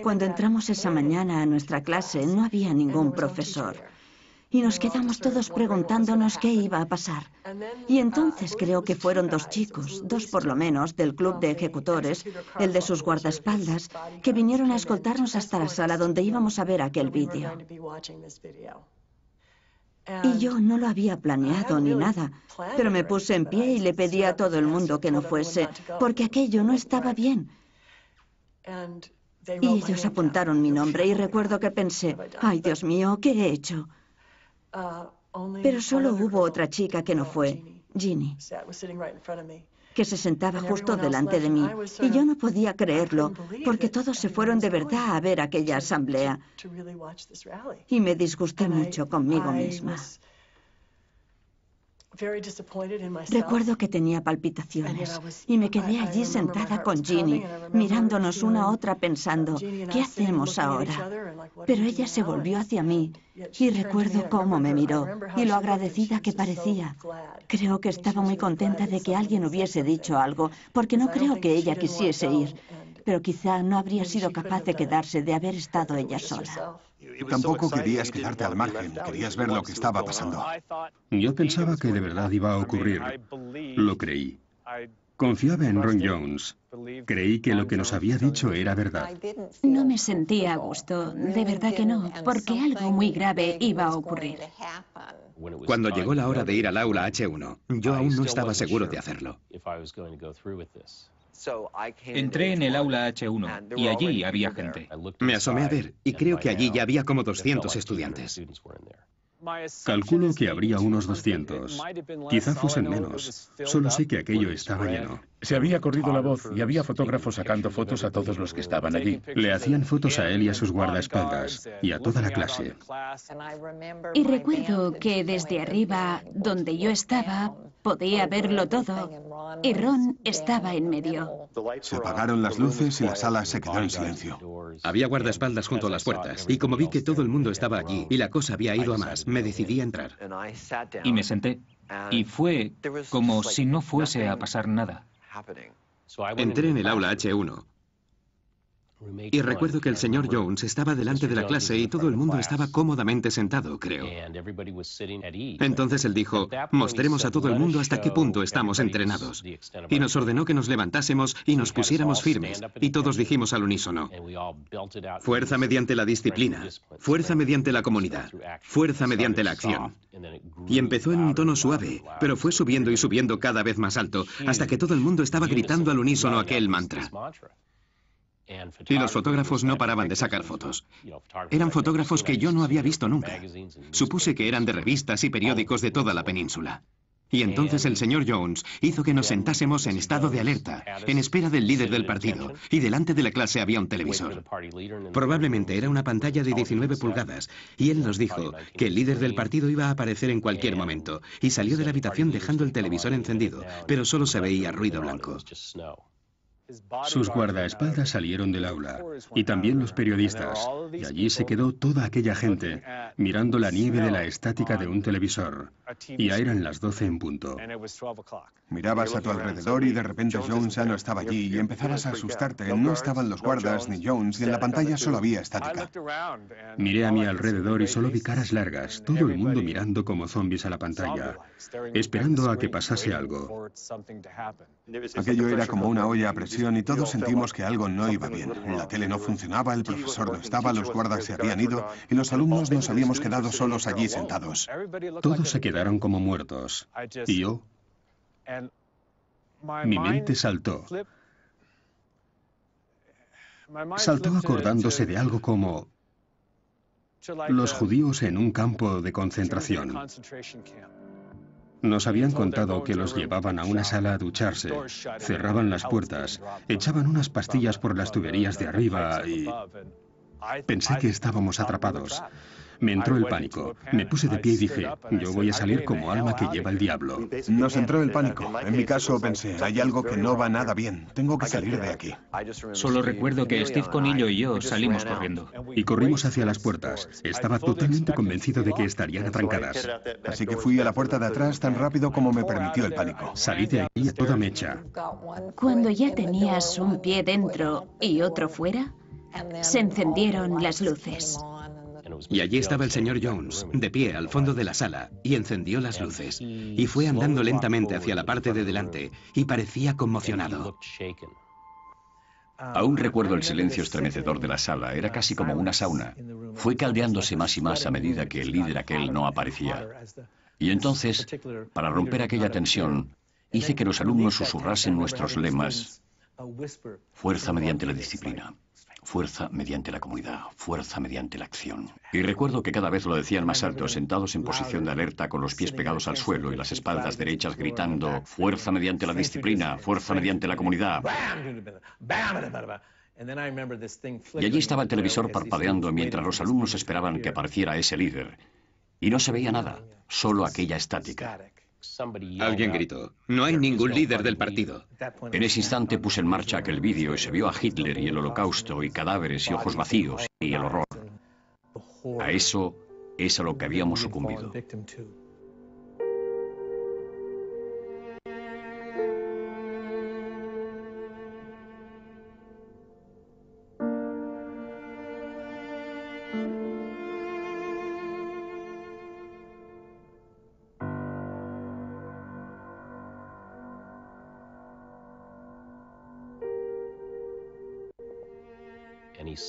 Cuando entramos esa mañana a nuestra clase no había ningún profesor. Y nos quedamos todos preguntándonos qué iba a pasar. Y entonces creo que fueron 2 chicos, 2 por lo menos, del club de ejecutores, el de sus guardaespaldas, que vinieron a escoltarnos hasta la sala donde íbamos a ver aquel vídeo. Y yo no lo había planeado ni nada, pero me puse en pie y le pedí a todo el mundo que no fuese, porque aquello no estaba bien. Y ellos apuntaron mi nombre y recuerdo que pensé, ay Dios mío, ¿qué he hecho? Pero solo hubo otra chica que no fue, Ginny, que se sentaba justo delante de mí. Y yo no podía creerlo, porque todos se fueron de verdad a ver aquella asamblea. Y me disgusté mucho conmigo misma. Recuerdo que tenía palpitaciones y me quedé allí sentada con Ginny, mirándonos una a otra pensando, ¿qué hacemos ahora? Pero ella se volvió hacia mí y recuerdo cómo me miró y lo agradecida que parecía. Creo que estaba muy contenta de que alguien hubiese dicho algo, porque no creo que ella quisiese ir, pero quizá no habría sido capaz de quedarse de haber estado ella sola. Tampoco querías quedarte al margen, querías ver lo que estaba pasando. Yo pensaba que de verdad iba a ocurrir. Lo creí. Confiaba en Ron Jones. Creí que lo que nos había dicho era verdad. No me sentía a gusto, de verdad que no, porque algo muy grave iba a ocurrir. Cuando llegó la hora de ir al aula H1, yo aún no estaba seguro de hacerlo. Entré en el aula H1 y allí había gente. Me asomé a ver y creo que allí ya había como 200 estudiantes. Calculo que habría unos 200. Quizá fuesen menos. Solo sé que aquello estaba lleno. Se había corrido la voz y había fotógrafos sacando fotos a todos los que estaban allí. Le hacían fotos a él y a sus guardaespaldas, y a toda la clase. Y recuerdo que desde arriba, donde yo estaba, podía verlo todo, y Ron estaba en medio. Se apagaron las luces y la sala se quedó en silencio. Había guardaespaldas junto a las puertas, y como vi que todo el mundo estaba allí y la cosa había ido a más, me decidí a entrar. Y me senté. Y fue como si no fuese a pasar nada. Entré en el aula H1. Y recuerdo que el señor Jones estaba delante de la clase y todo el mundo estaba cómodamente sentado, creo. Entonces él dijo, mostremos a todo el mundo hasta qué punto estamos entrenados. Y nos ordenó que nos levantásemos y nos pusiéramos firmes. Y todos dijimos al unísono, fuerza mediante la disciplina, fuerza mediante la comunidad, fuerza mediante la acción. Y empezó en un tono suave, pero fue subiendo y subiendo cada vez más alto, hasta que todo el mundo estaba gritando al unísono aquel mantra. Y los fotógrafos no paraban de sacar fotos. Eran fotógrafos que yo no había visto nunca. Supuse que eran de revistas y periódicos de toda la península. Y entonces el señor Jones hizo que nos sentásemos en estado de alerta, en espera del líder del partido, y delante de la clase había un televisor. Probablemente era una pantalla de 19 pulgadas, y él nos dijo que el líder del partido iba a aparecer en cualquier momento, y salió de la habitación dejando el televisor encendido, pero solo se veía ruido blanco. Sus guardaespaldas salieron del aula, y también los periodistas, y allí se quedó toda aquella gente mirando la nieve de la estática de un televisor. Y ya eran las 12 en punto. Mirabas a tu alrededor y de repente Jones ya no estaba allí y empezabas a asustarte. No estaban los guardas ni Jones y en la pantalla solo había estática. Miré a mi alrededor y solo vi caras largas, todo el mundo mirando como zombies a la pantalla, esperando a que pasase algo. Aquello era como una olla a presión y todos sentimos que algo no iba bien. La tele no funcionaba, el profesor no estaba, los guardas se habían ido y los alumnos nos habíamos quedado solos allí sentados. Todos se quedaron como muertos. Y yo... Mi mente saltó. Saltó acordándose de algo como los judíos en un campo de concentración. Nos habían contado que los llevaban a una sala a ducharse, cerraban las puertas, echaban unas pastillas por las tuberías de arriba y... Pensé que estábamos atrapados. Me entró el pánico. Me puse de pie y dije, yo voy a salir como alma que lleva el diablo. Nos entró el pánico. En mi caso pensé, hay algo que no va nada bien. Tengo que salir de aquí. Solo recuerdo que Steve Conillo y yo salimos corriendo. Y corrimos hacia las puertas. Estaba totalmente convencido de que estarían atrancadas. Así que fui a la puerta de atrás tan rápido como me permitió el pánico. Salí de allí a toda mecha. Cuando ya tenías un pie dentro y otro fuera, se encendieron las luces. Y allí estaba el señor Jones, de pie al fondo de la sala, y encendió las luces. Y fue andando lentamente hacia la parte de delante, y parecía conmocionado. Aún recuerdo el silencio estremecedor de la sala, era casi como una sauna. Fue caldeándose más y más a medida que el líder aquel no aparecía. Y entonces, para romper aquella tensión, hice que los alumnos susurrasen nuestros lemas. Fuerza mediante la disciplina. Fuerza mediante la comunidad, fuerza mediante la acción. Y recuerdo que cada vez lo decían más alto, sentados en posición de alerta, con los pies pegados al suelo y las espaldas derechas, gritando, fuerza mediante la disciplina, fuerza mediante la comunidad. Y allí estaba el televisor parpadeando mientras los alumnos esperaban que apareciera ese líder. Y no se veía nada, solo aquella estática. Alguien gritó, no hay ningún líder del partido. En ese instante puse en marcha aquel vídeo y se vio a Hitler y el holocausto y cadáveres y ojos vacíos y el horror. A eso es a lo que habíamos sucumbido.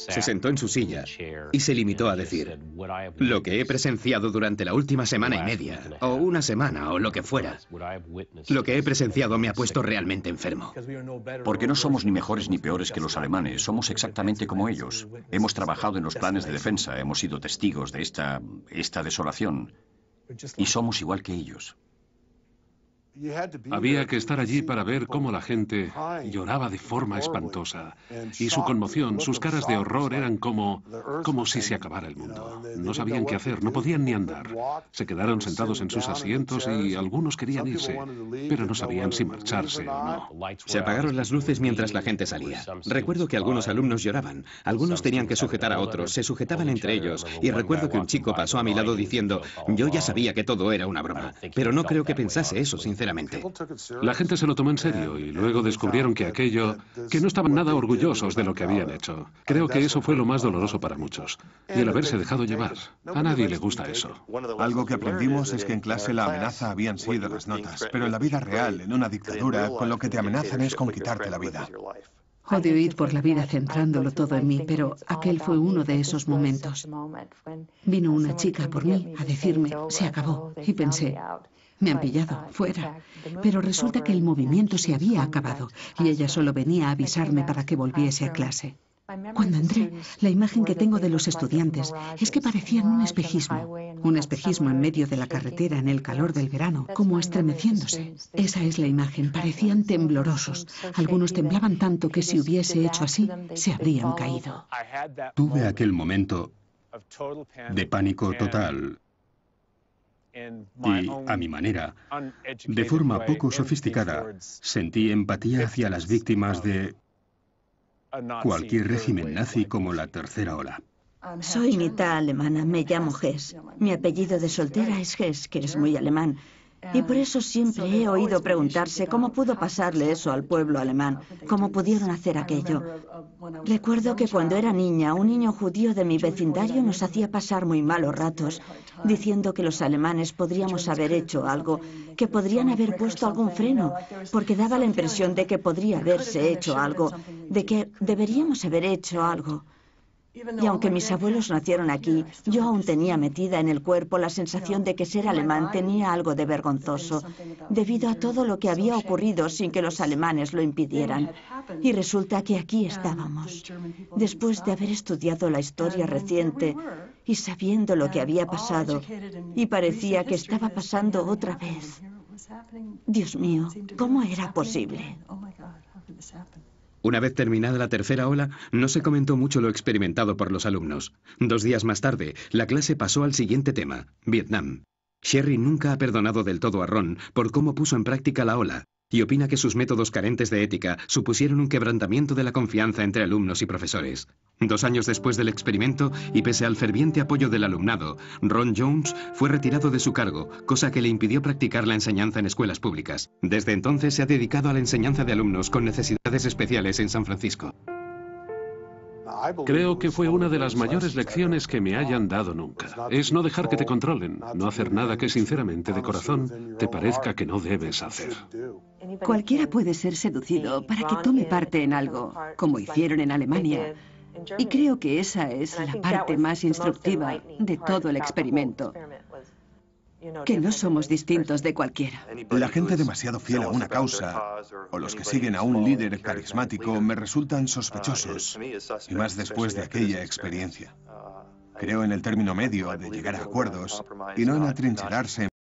Se sentó en su silla y se limitó a decir: lo que he presenciado durante la última semana y media, o una semana, o lo que fuera, lo que he presenciado me ha puesto realmente enfermo. Porque no somos ni mejores ni peores que los alemanes, somos exactamente como ellos. Hemos trabajado en los planes de defensa, hemos sido testigos de esta desolación, y somos igual que ellos. Había que estar allí para ver cómo la gente lloraba de forma espantosa. Y su conmoción, sus caras de horror eran como si se acabara el mundo. No sabían qué hacer, no podían ni andar. Se quedaron sentados en sus asientos y algunos querían irse, pero no sabían si marcharse o no. Se apagaron las luces mientras la gente salía. Recuerdo que algunos alumnos lloraban, algunos tenían que sujetar a otros, se sujetaban entre ellos, y recuerdo que un chico pasó a mi lado diciendo: yo ya sabía que todo era una broma, pero no creo que pensase eso, sinceramente. La gente se lo tomó en serio y luego descubrieron que no estaban nada orgullosos de lo que habían hecho. Creo que eso fue lo más doloroso para muchos. Y el haberse dejado llevar. A nadie le gusta eso. Algo que aprendimos es que en clase la amenaza habían sido las notas, pero en la vida real, en una dictadura, con lo que te amenazan es con quitarte la vida. Odio ir por la vida centrándolo todo en mí, pero aquel fue uno de esos momentos. Vino una chica por mí a decirme: se acabó, y pensé: me han pillado, fuera. Pero resulta que el movimiento se había acabado y ella solo venía a avisarme para que volviese a clase. Cuando entré, la imagen que tengo de los estudiantes es que parecían un espejismo en medio de la carretera en el calor del verano, como estremeciéndose. Esa es la imagen, parecían temblorosos. Algunos temblaban tanto que si hubiese hecho así, se habrían caído. Tuve aquel momento de pánico total. Y, a mi manera, de forma poco sofisticada, sentí empatía hacia las víctimas de cualquier régimen nazi como la tercera ola. Soy mitad alemana, me llamo Hess. Mi apellido de soltera es Hess, que es muy alemán. Y por eso siempre he oído preguntarse cómo pudo pasarle eso al pueblo alemán, cómo pudieron hacer aquello. Recuerdo que cuando era niña, un niño judío de mi vecindario nos hacía pasar muy malos ratos, diciendo que los alemanes podríamos haber hecho algo, que podrían haber puesto algún freno, porque daba la impresión de que podría haberse hecho algo, de que deberíamos haber hecho algo. Y aunque mis abuelos nacieron aquí, yo aún tenía metida en el cuerpo la sensación de que ser alemán tenía algo de vergonzoso, debido a todo lo que había ocurrido sin que los alemanes lo impidieran. Y resulta que aquí estábamos, después de haber estudiado la historia reciente y sabiendo lo que había pasado, y parecía que estaba pasando otra vez. Dios mío, ¿cómo era posible? Una vez terminada la tercera ola, no se comentó mucho lo experimentado por los alumnos. 2 días más tarde, la clase pasó al siguiente tema: Vietnam. Sherry nunca ha perdonado del todo a Ron por cómo puso en práctica la ola, y opina que sus métodos carentes de ética supusieron un quebrantamiento de la confianza entre alumnos y profesores. 2 años después del experimento, y pese al ferviente apoyo del alumnado, Ron Jones fue retirado de su cargo, cosa que le impidió practicar la enseñanza en escuelas públicas. Desde entonces se ha dedicado a la enseñanza de alumnos con necesidades especiales en San Francisco. Creo que fue una de las mayores lecciones que me hayan dado nunca. Es no dejar que te controlen, no hacer nada que sinceramente de corazón te parezca que no debes hacer. Cualquiera puede ser seducido para que tome parte en algo, como hicieron en Alemania. Y creo que esa es la parte más instructiva de todo el experimento. Que no somos distintos de cualquiera. La gente demasiado fiel a una causa, o los que siguen a un líder carismático, me resultan sospechosos, y más después de aquella experiencia. Creo en el término medio de llegar a acuerdos, y no en atrincherarse